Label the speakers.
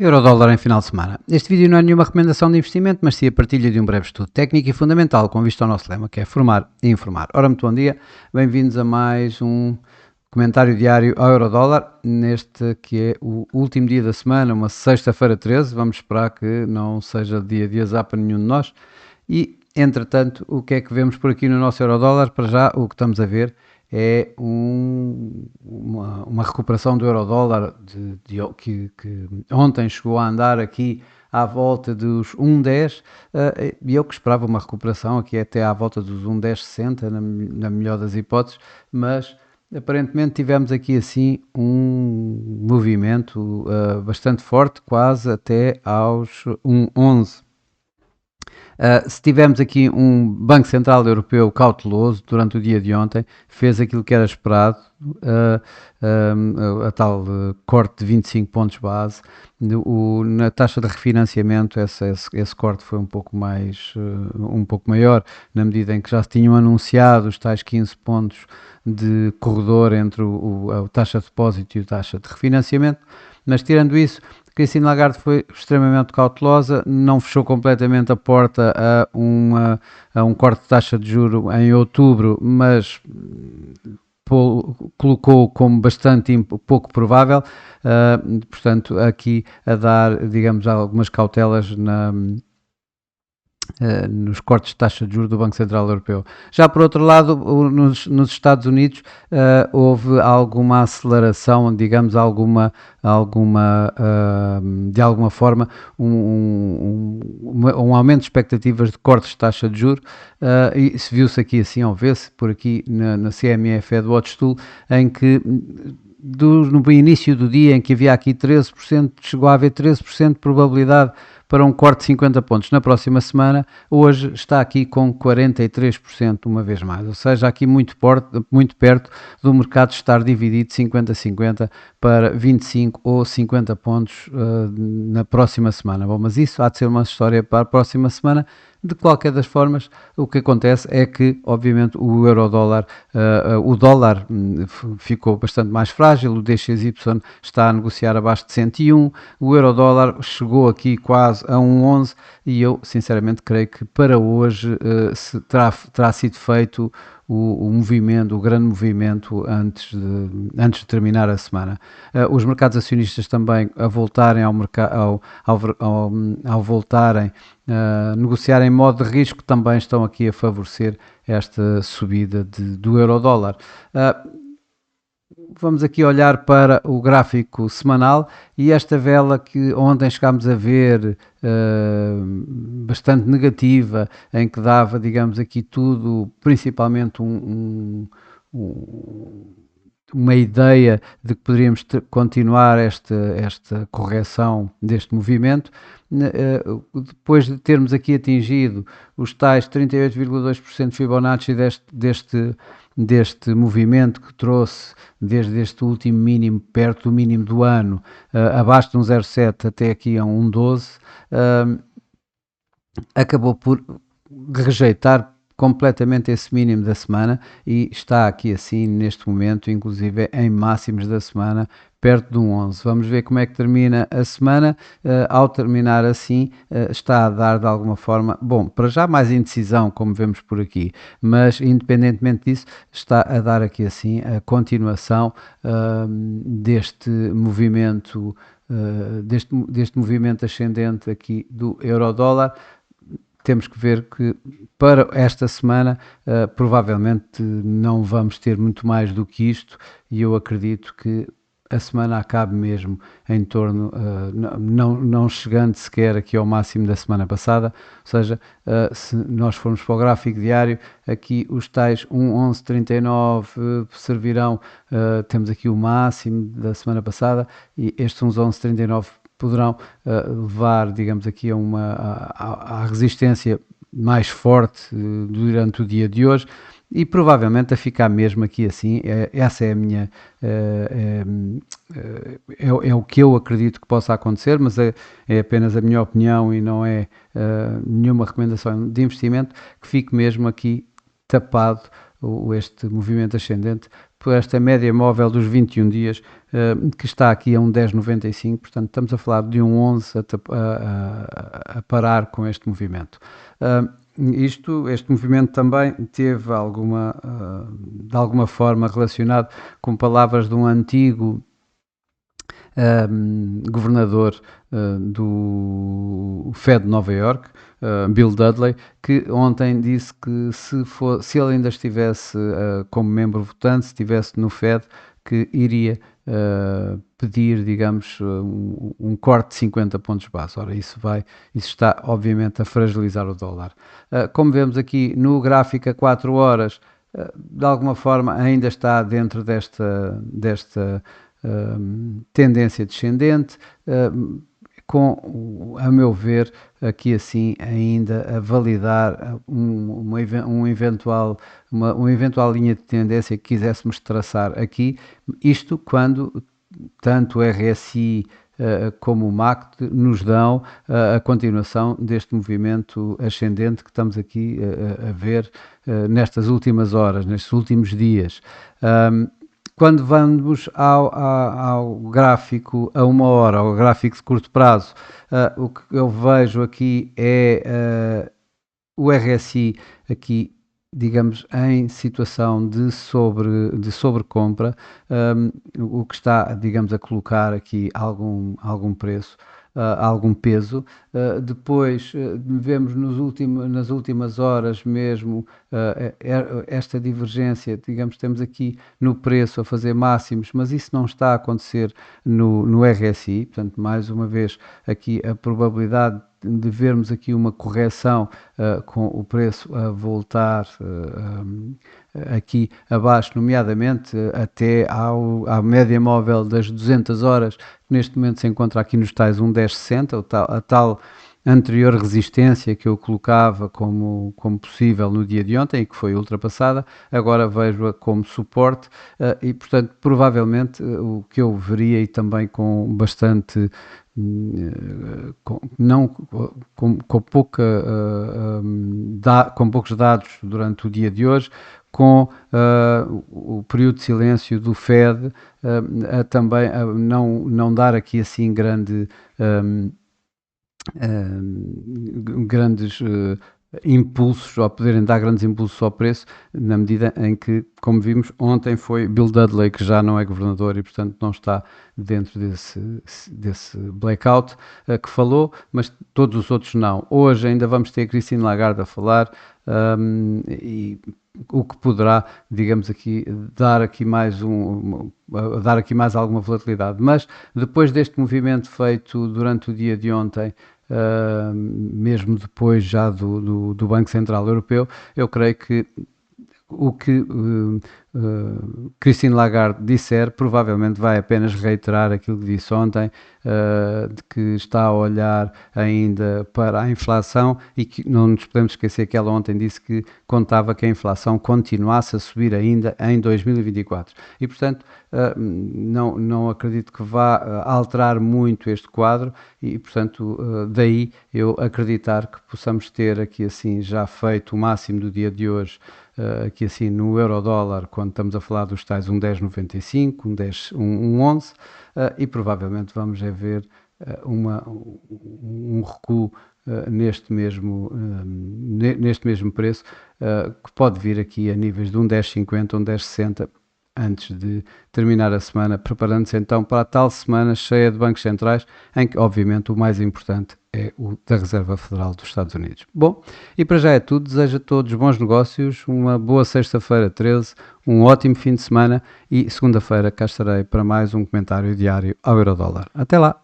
Speaker 1: Eurodólar em final de semana. Este vídeo não é nenhuma recomendação de investimento, mas sim a partilha de um breve estudo técnico e fundamental com vista ao nosso lema, que é formar e informar. Ora, muito bom dia, bem-vindos a mais um comentário diário ao Eurodólar, neste que é o último dia da semana, uma sexta-feira 13, vamos esperar que não seja dia de azar para nenhum de nós. E, entretanto, o que é que vemos por aqui no nosso Eurodólar? Para já, o que estamos a ver é uma recuperação do euro-dólar que ontem chegou a andar aqui à volta dos 1,10 e eu que esperava uma recuperação aqui até à volta dos 1,1060 na melhor das hipóteses, mas aparentemente tivemos aqui assim um movimento bastante forte, quase até aos 1,11. Se tivemos aqui um Banco Central Europeu cauteloso durante o dia de ontem, fez aquilo que era esperado, a tal corte de 25 pontos base. Na taxa de refinanciamento esse corte foi um pouco maior, na medida em que já se tinham anunciado os tais 15 pontos de corredor entre a taxa de depósito e a taxa de refinanciamento, mas tirando isso, Christine Lagarde foi extremamente cautelosa, não fechou completamente a porta a um corte de taxa de juro em outubro, mas colocou como bastante pouco provável, portanto aqui a dar, digamos, algumas cautelas nos cortes de taxa de juros do Banco Central Europeu. Já por outro lado, nos Estados Unidos houve alguma aceleração, digamos, de alguma forma, um aumento de expectativas de cortes de taxa de juros, e se viu-se aqui assim, ou vê-se por aqui na CME Fed Watch Tool, em que no início do dia em que havia aqui 13%, chegou a haver 13% de probabilidade para um corte de 50 pontos na próxima semana, hoje está aqui com 43% uma vez mais, ou seja, aqui muito perto do mercado estar dividido 50-50 para 25 ou 50 pontos na próxima semana. Bom, mas isso há de ser uma história para a próxima semana. De qualquer das formas, o que acontece é que, obviamente, o euro-dólar, o dólar ficou bastante mais frágil, o DXY está a negociar abaixo de 101, o euro-dólar chegou aqui quase a 1,11 e eu, sinceramente, creio que para hoje terá sido feito o grande movimento antes de terminar a semana. Os mercados acionistas também a voltarem ao voltarem a negociar em modo de risco, também estão aqui a favorecer esta subida do euro-dólar. Vamos aqui olhar para o gráfico semanal e esta vela que ontem chegámos a ver bastante negativa, em que dava, digamos, aqui tudo, principalmente uma ideia de que poderíamos continuar esta correção deste movimento, depois de termos aqui atingido os tais 38,2% de Fibonacci deste movimento que trouxe desde este último mínimo, perto do mínimo do ano, abaixo de um 0,7 até aqui a um 12, acabou por rejeitar completamente esse mínimo da semana e está aqui assim neste momento, inclusive em máximos da semana, perto de um 11. Vamos ver como é que termina a semana. Ao terminar assim, está a dar de alguma forma, bom, para já mais indecisão, como vemos por aqui, mas independentemente disso, está a dar aqui assim a continuação deste movimento, deste movimento ascendente aqui do euro-dólar. Temos que ver que para esta semana provavelmente não vamos ter muito mais do que isto e eu acredito que a semana acabe mesmo em torno, não chegando sequer aqui ao máximo da semana passada, ou seja, se nós formos para o gráfico diário, aqui os tais 1,1139 servirão, temos aqui o máximo da semana passada e estes 1,1139 poderão levar, digamos, aqui à resistência mais forte durante o dia de hoje e provavelmente a ficar mesmo aqui assim. Essa é a minha é o que eu acredito que possa acontecer, mas é apenas a minha opinião e não é nenhuma recomendação de investimento, que fique mesmo aqui tapado este movimento ascendente por esta média móvel dos 21 dias, que está aqui a um 10,95, portanto estamos a falar de um 11 a parar com este movimento. Este movimento também teve de alguma forma relacionado com palavras de um antigo governador do Fed de Nova York, Bill Dudley, que ontem disse que se ele ainda estivesse como membro votante, se estivesse no Fed, que iria pedir, digamos, um corte de 50 pontos base. Ora, isso está obviamente a fragilizar o dólar. Como vemos aqui no gráfico a 4 horas, de alguma forma ainda está dentro desta tendência descendente, com, a meu ver, aqui assim ainda a validar uma eventual linha de tendência que quiséssemos traçar aqui, isto quando tanto o RSI como o MACD nos dão a continuação deste movimento ascendente que estamos aqui a ver nestas últimas horas, nestes últimos dias. Quando vamos ao gráfico a 1 hora, ao gráfico de curto prazo, o que eu vejo aqui é o RSI aqui, digamos, em situação de sobrecompra, o que está, digamos, a colocar aqui algum preço, algum peso. Depois vemos nas últimas horas mesmo esta divergência, digamos, temos aqui no preço a fazer máximos, mas isso não está a acontecer no RSI, portanto, mais uma vez, aqui a probabilidade de vermos aqui uma correção com o preço a voltar aqui abaixo, nomeadamente até à média móvel das 200 horas, que neste momento se encontra aqui nos tais 1,1060, a tal anterior resistência que eu colocava como possível no dia de ontem e que foi ultrapassada, agora vejo-a como suporte e, portanto, provavelmente o que eu veria e também com bastante com poucos dados durante o dia de hoje, com o período de silêncio do Fed também a não dar aqui assim grandes impulsos, ou poderem dar grandes impulsos ao preço, na medida em que, como vimos, ontem foi Bill Dudley, que já não é governador e, portanto, não está dentro desse blackout que falou, mas todos os outros não. Hoje ainda vamos ter Christine Lagarde a falar e o que poderá, digamos aqui, dar aqui mais alguma volatilidade. Mas depois deste movimento feito durante o dia de ontem, mesmo depois já do Banco Central Europeu, eu creio que o que Christine Lagarde disser provavelmente vai apenas reiterar aquilo que disse ontem, de que está a olhar ainda para a inflação e que não nos podemos esquecer que ela ontem disse que contava que a inflação continuasse a subir ainda em 2024 e, portanto, não acredito que vá alterar muito este quadro e, portanto, daí eu acreditar que possamos ter aqui assim já feito o máximo do dia de hoje, aqui assim no euro-dólar, quando estamos a falar dos tais 1,1095, 1,11, e provavelmente vamos ver um recuo neste mesmo preço, que pode vir aqui a níveis de 1,1050, 1,1060, antes de terminar a semana, preparando-se então para a tal semana cheia de bancos centrais, em que obviamente o mais importante é o da Reserva Federal dos Estados Unidos. Bom, e para já é tudo, desejo a todos bons negócios, uma boa sexta-feira 13, um ótimo fim de semana e segunda-feira cá estarei para mais um comentário diário ao Eurodólar. Até lá!